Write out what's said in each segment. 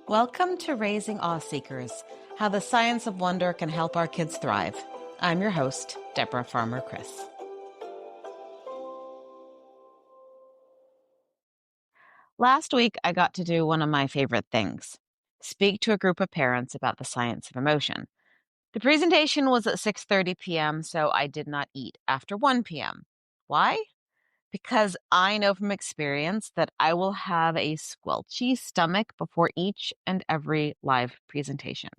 Welcome to Raising Awe Seekers, how the science of wonder can help our kids thrive. I'm your host, Deborah Farmer-Criss. Last week, I got to do one of my favorite things, speak to a group of parents about the science of emotion. The presentation was at 6:30 p.m., so I did not eat after 1 p.m. Why? Because I know from experience that I will have a squelchy stomach before each and every live presentation.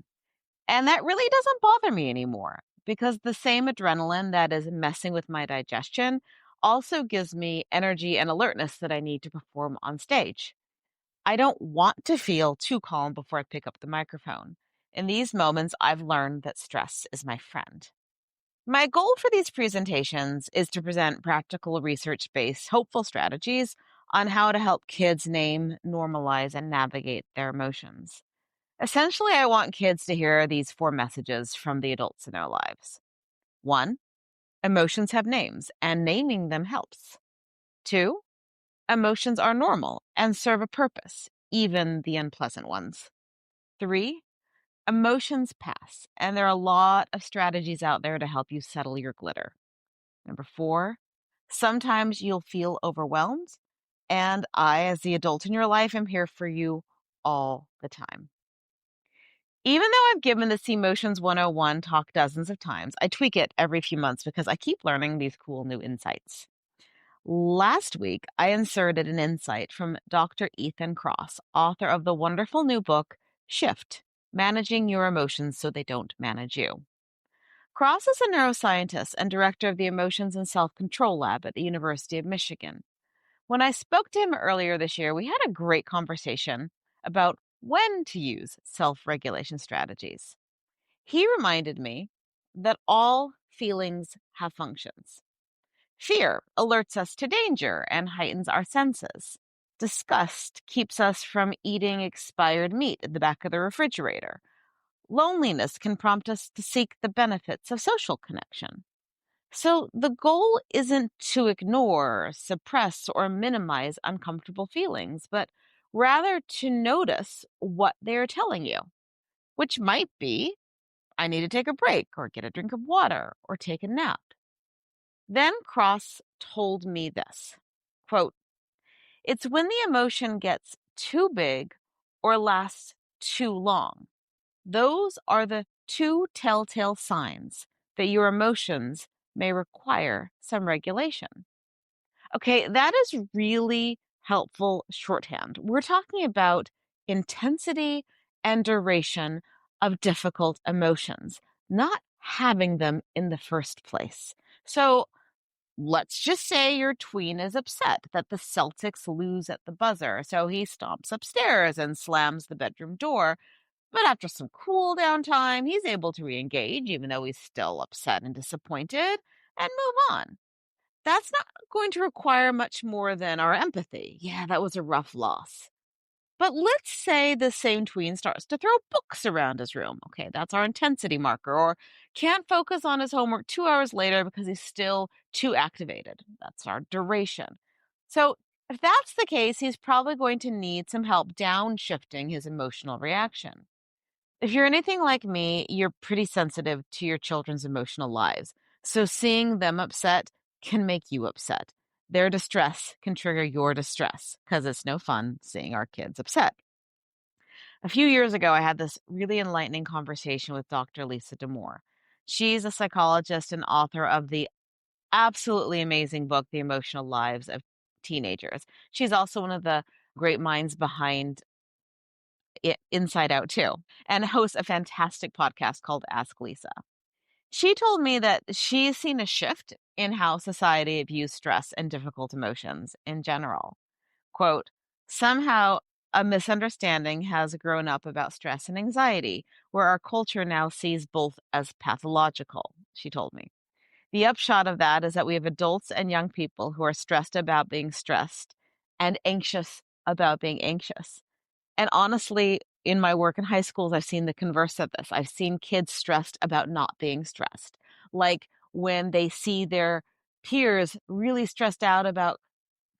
And that really doesn't bother me anymore because the same adrenaline that is messing with my digestion also gives me energy and alertness that I need to perform on stage. I don't want to feel too calm before I pick up the microphone. In these moments, I've learned that stress is my friend. My goal for these presentations is to present practical research based, hopeful strategies on how to help kids name, normalize, and navigate their emotions. Essentially, I want kids to hear these 4 messages from the adults in their lives. 1, emotions have names, and naming them helps. 2, emotions are normal and serve a purpose, even the unpleasant ones. 3, emotions pass, and there are a lot of strategies out there to help you settle your glitter. Number 4, sometimes you'll feel overwhelmed, and I, as the adult in your life, am here for you all the time. Even though I've given this Emotions 101 talk dozens of times, I tweak it every few months because I keep learning these cool new insights. Last week, I inserted an insight from Dr. Ethan Kross, author of the wonderful new book, Shift: Managing Your Emotions So They Don't Manage You. Kross is a neuroscientist and director of the Emotions and Self-Control Lab at the University of Michigan. When I spoke to him earlier this year, we had a great conversation about when to use self-regulation strategies. He reminded me that all feelings have functions. Fear alerts us to danger and heightens our senses. Disgust keeps us from eating expired meat in the back of the refrigerator. Loneliness can prompt us to seek the benefits of social connection. So the goal isn't to ignore, suppress, or minimize uncomfortable feelings, but rather to notice what they're telling you, which might be, I need to take a break, or get a drink of water, or take a nap. Then Kross told me this, quote, it's when the emotion gets too big or lasts too long. Those are the 2 telltale signs that your emotions may require some regulation. Okay, that is really helpful shorthand. We're talking about intensity and duration of difficult emotions, not having them in the first place. So let's just say your tween is upset that the Celtics lose at the buzzer. So he stomps upstairs and slams the bedroom door. But after some cool down time, he's able to re-engage, even though he's still upset and disappointed, and move on. That's not going to require much more than our empathy. Yeah, that was a rough loss. But let's say the same tween starts to throw books around his room. Okay, that's our intensity marker. Or can't focus on his homework 2 hours later because he's still too activated. That's our duration. So if that's the case, he's probably going to need some help downshifting his emotional reaction. If you're anything like me, you're pretty sensitive to your children's emotional lives. So seeing them upset can make you upset. Their distress can trigger your distress because it's no fun seeing our kids upset. A few years ago, I had this really enlightening conversation with Dr. Lisa Damour. She's a psychologist and author of the absolutely amazing book, The Emotional Lives of Teenagers. She's also one of the great minds behind Inside Out too, and hosts a fantastic podcast called Ask Lisa. She told me that she's seen a shift in how society views stress and difficult emotions in general. Quote, somehow a misunderstanding has grown up about stress and anxiety, where our culture now sees both as pathological, she told me. The upshot of that is that we have adults and young people who are stressed about being stressed and anxious about being anxious. And honestly, in my work in high schools, I've seen the converse of this. I've seen kids stressed about not being stressed. Like when they see their peers really stressed out about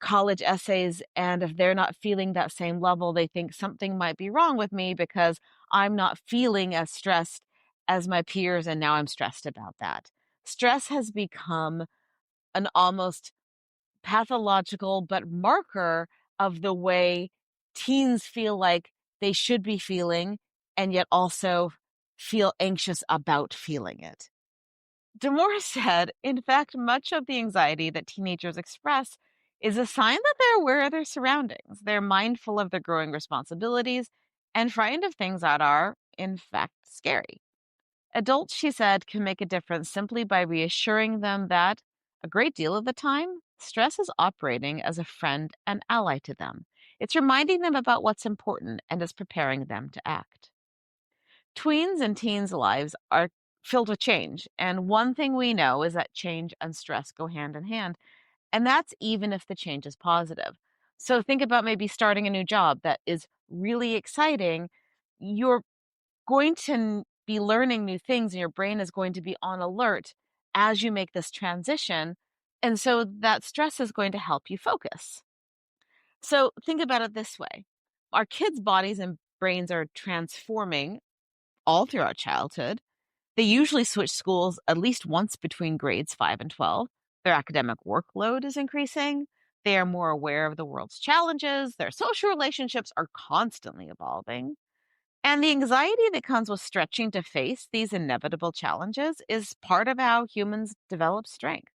college essays, and if they're not feeling that same level, they think something might be wrong with me because I'm not feeling as stressed as my peers, and now I'm stressed about that. Stress has become an almost pathological but marker of the way teens feel like they should be feeling and yet also feel anxious about feeling it. Damore said, in fact, much of the anxiety that teenagers express is a sign that they're aware of their surroundings. They're mindful of their growing responsibilities and frightened of things that are, in fact, scary. Adults, she said, can make a difference simply by reassuring them that a great deal of the time, stress is operating as a friend and ally to them. It's reminding them about what's important and is preparing them to act. Tweens and teens' lives are filled with change. And one thing we know is that change and stress go hand in hand. And that's even if the change is positive. So think about maybe starting a new job that is really exciting. You're going to be learning new things, and your brain is going to be on alert as you make this transition. And so that stress is going to help you focus. So think about it this way: our kids' bodies and brains are transforming all throughout childhood. They usually switch schools at least once between grades 5 and 12. Their academic workload is increasing. They are more aware of the world's challenges. Their social relationships are constantly evolving. And the anxiety that comes with stretching to face these inevitable challenges is part of how humans develop strength.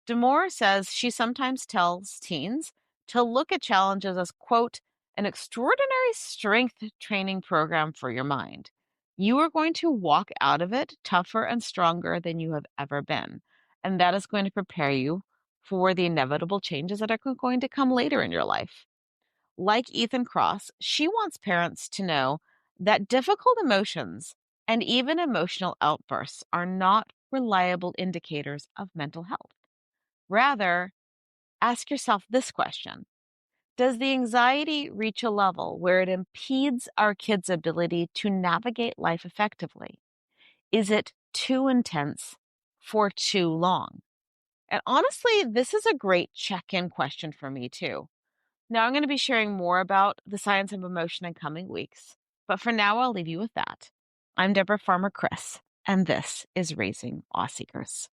Damore says she sometimes tells teens to look at challenges as, quote, an extraordinary strength training program for your mind. You are going to walk out of it tougher and stronger than you have ever been. And that is going to prepare you for the inevitable changes that are going to come later in your life. Like Ethan Cross, she wants parents to know that difficult emotions and even emotional outbursts are not reliable indicators of mental health. Rather, ask yourself this question: does the anxiety reach a level where it impedes our kids' ability to navigate life effectively? Is it too intense for too long? And honestly, this is a great check in question for me, too. Now, I'm going to be sharing more about the science of emotion in coming weeks, but for now, I'll leave you with that. I'm Deborah Farmer Chris, and this is Raising Awe Seekers.